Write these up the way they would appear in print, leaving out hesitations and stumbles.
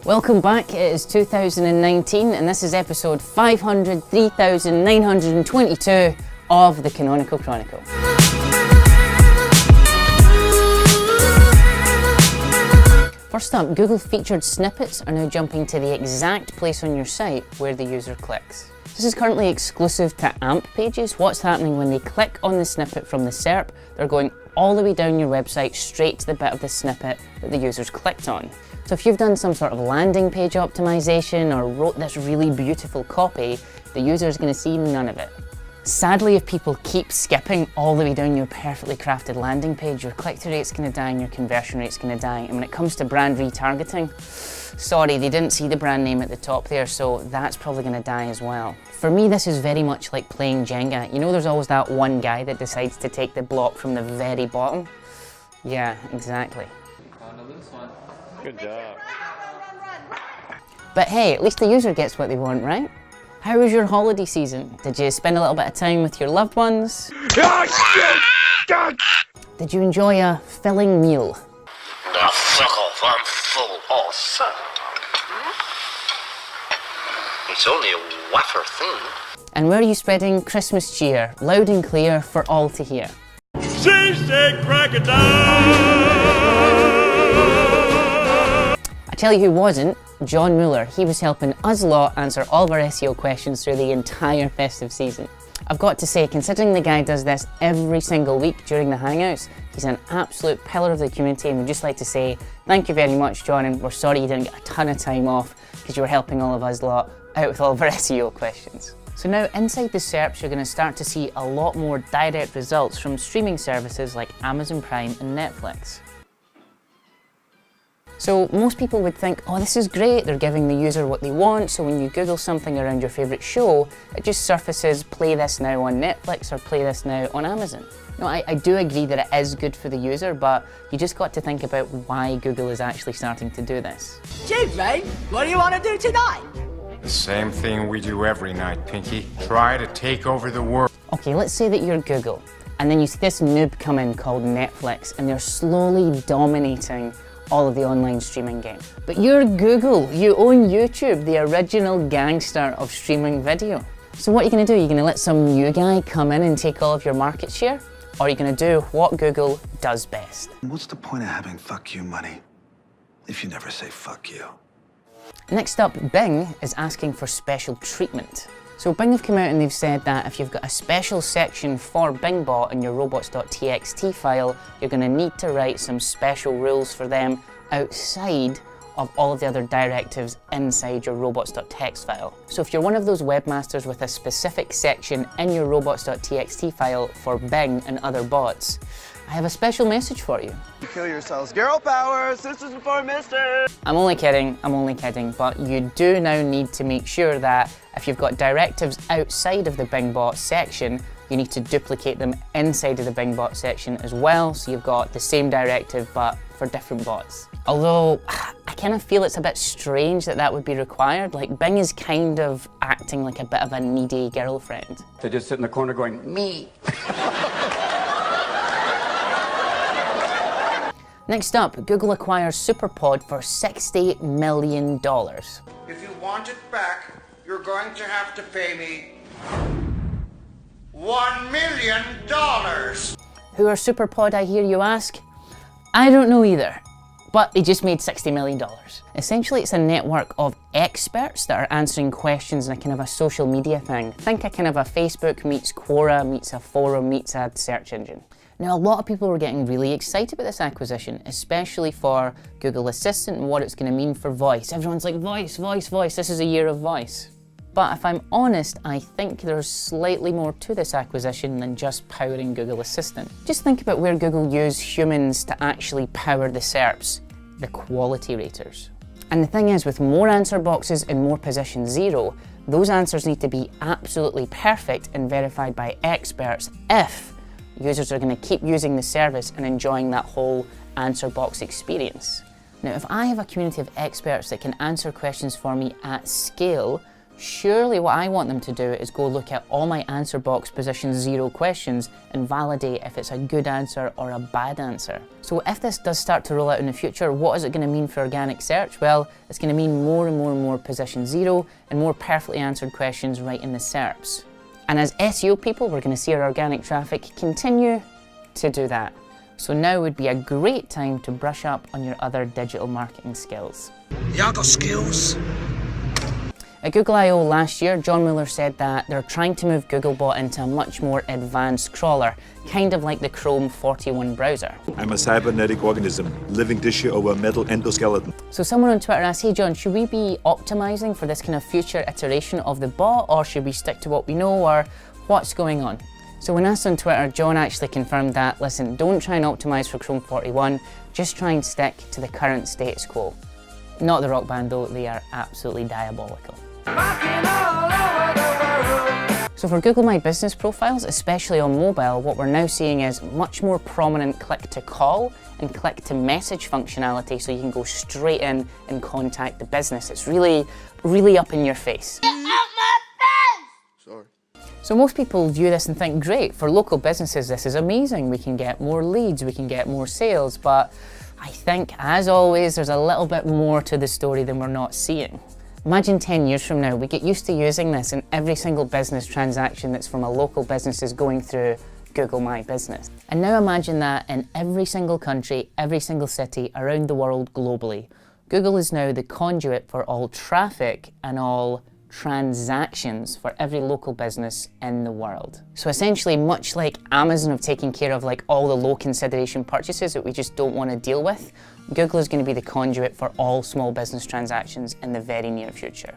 Welcome back, it is 2019 and this is episode 503,922 of the Canonical Chronicle. First up, Google featured snippets are now jumping to the exact place on your site where the user clicks. This is currently exclusive to AMP pages. What's happening when they click on the snippet from the SERP, they're going all the way down your website straight to the bit of the snippet that the user's clicked on. So if you've done some sort of landing page optimization or wrote this really beautiful copy, the user's going to see none of it. Sadly, if people keep skipping all the way down your perfectly crafted landing page, your click-through rate's going to die and your conversion rate's going to die. And when it comes to brand retargeting, sorry, they didn't see the brand name at the top there, so that's probably going to die as well. For me, this is very much like playing Jenga. You know, there's always that one guy that decides to take the block from the very bottom? Yeah, exactly. On to this one. Good job. But hey, at least the user gets what they want, right? How was your holiday season? Did you spend a little bit of time with your loved ones? Did you enjoy a filling meal? Fuck off, I'm full off. It's only a wafer thin. And were you spreading Christmas cheer, loud and clear for all to hear? I tell you who wasn't, John Mueller. He was helping us lot answer all of our SEO questions through the entire festive season. I've got to say, considering the guy does this every single week during the Hangouts, he's an absolute pillar of the community, and we'd just like to say thank you very much, John, and we're sorry you didn't get a ton of time off because you were helping all of us lot out with all of our SEO questions. So now inside the SERPs, you're going to start to see a lot more direct results from streaming services like Amazon Prime and Netflix. So most people would think, oh, this is great, they're giving the user what they want, so when you Google something around your favourite show, it just surfaces play this now on Netflix or play this now on Amazon. No, I do agree that it is good for the user, but you just got to think about why Google is actually starting to do this. Gee, Ray, what do you want to do tonight? The same thing we do every night, Pinky. Try to take over the world. Okay, let's say that you're Google, and then you see this noob come in called Netflix, and they're slowly dominating all of the online streaming game. But you're Google, you own YouTube, the original gangster of streaming video. So what are you going to do? Are you going to let some new guy come in and take all of your market share? Or are you going to do what Google does best? What's the point of having fuck you money if you never say fuck you? Next up, Bing is asking for special treatment. So Bing have come out and they've said that if you've got a special section for BingBot in your robots.txt file, you're going to need to write some special rules for them outside of all of the other directives inside your robots.txt file. So if you're one of those webmasters with a specific section in your robots.txt file for Bing and other bots, I have a special message for you. Kill yourselves. Girl power, sisters before misters. I'm only kidding, but you do now need to make sure that if you've got directives outside of the BingBot section, you need to duplicate them inside of the BingBot section as well, so you've got the same directive but for different bots. Although, I kind of feel it's a bit strange that that would be required. Like, Bing is kind of acting like a bit of a needy girlfriend. They just sit in the corner going, me. Next up, Google acquires Superpod for $60 million. If you want it back, you're going to have to pay me $1 million. Who are Superpod, I hear you ask? I don't know either, but they just made $60 million. Essentially, it's a network of experts that are answering questions in a kind of a social media thing. Think a kind of a Facebook meets Quora meets a forum meets a search engine. Now, a lot of people were getting really excited about this acquisition, especially for Google Assistant and what it's going to mean for voice. Everyone's like, voice, voice, voice, this is a year of voice. But if I'm honest, I think there's slightly more to this acquisition than just powering Google Assistant. Just think about where Google used humans to actually power the SERPs, the quality raters. And the thing is, with more answer boxes in more position 0, those answers need to be absolutely perfect and verified by experts if users are going to keep using the service and enjoying that whole answer box experience. Now, if I have a community of experts that can answer questions for me at scale, Surely what I want them to do is go look at all my answer box position 0 questions and validate if it's a good answer or a bad answer. So if this does start to roll out in the future, what is it going to mean for organic search? Well, it's going to mean more and more and more position 0 and more perfectly answered questions right in the SERPs. And as SEO people, we're going to see our organic traffic continue to do that. So now would be a great time to brush up on your other digital marketing skills. Y'all got skills? At Google I/O last year, John Mueller said that they're trying to move Googlebot into a much more advanced crawler, kind of like the Chrome 41 browser. I'm a cybernetic organism, living tissue over a metal endoskeleton. So someone on Twitter asked, hey John, should we be optimizing for this kind of future iteration of the bot, or should we stick to what we know, or what's going on? So when asked on Twitter, John actually confirmed that, listen, don't try and optimize for Chrome 41, just try and stick to the current status quo. Not the rock band though, they are absolutely diabolical. So for Google My Business profiles, especially on mobile, what we're now seeing is much more prominent click to call and click to message functionality, so you can go straight in and contact the business. It's really up in your face. Get out my face! Sorry. So most people view this and think, great, for local businesses this is amazing, we can get more leads, we can get more sales, but I think, as always, there's a little bit more to the story than we're not seeing. Imagine 10 years from now, we get used to using this in every single business transaction that's from a local business going through Google My Business. And now imagine that in every single country, every single city around the world globally. Google is now the conduit for all traffic and all transactions for every local business in the world. So essentially, much like Amazon have taken care of like all the low consideration purchases that we just don't want to deal with, Google is going to be the conduit for all small business transactions in the very near future.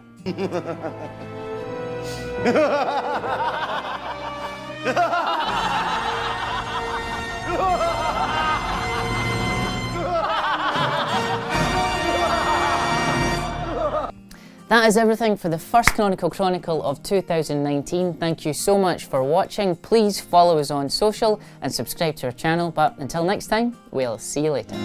That is everything for the first Canonical Chronicle of 2019. Thank you so much for watching. Please follow us on social and subscribe to our channel. But until next time, we'll see you later.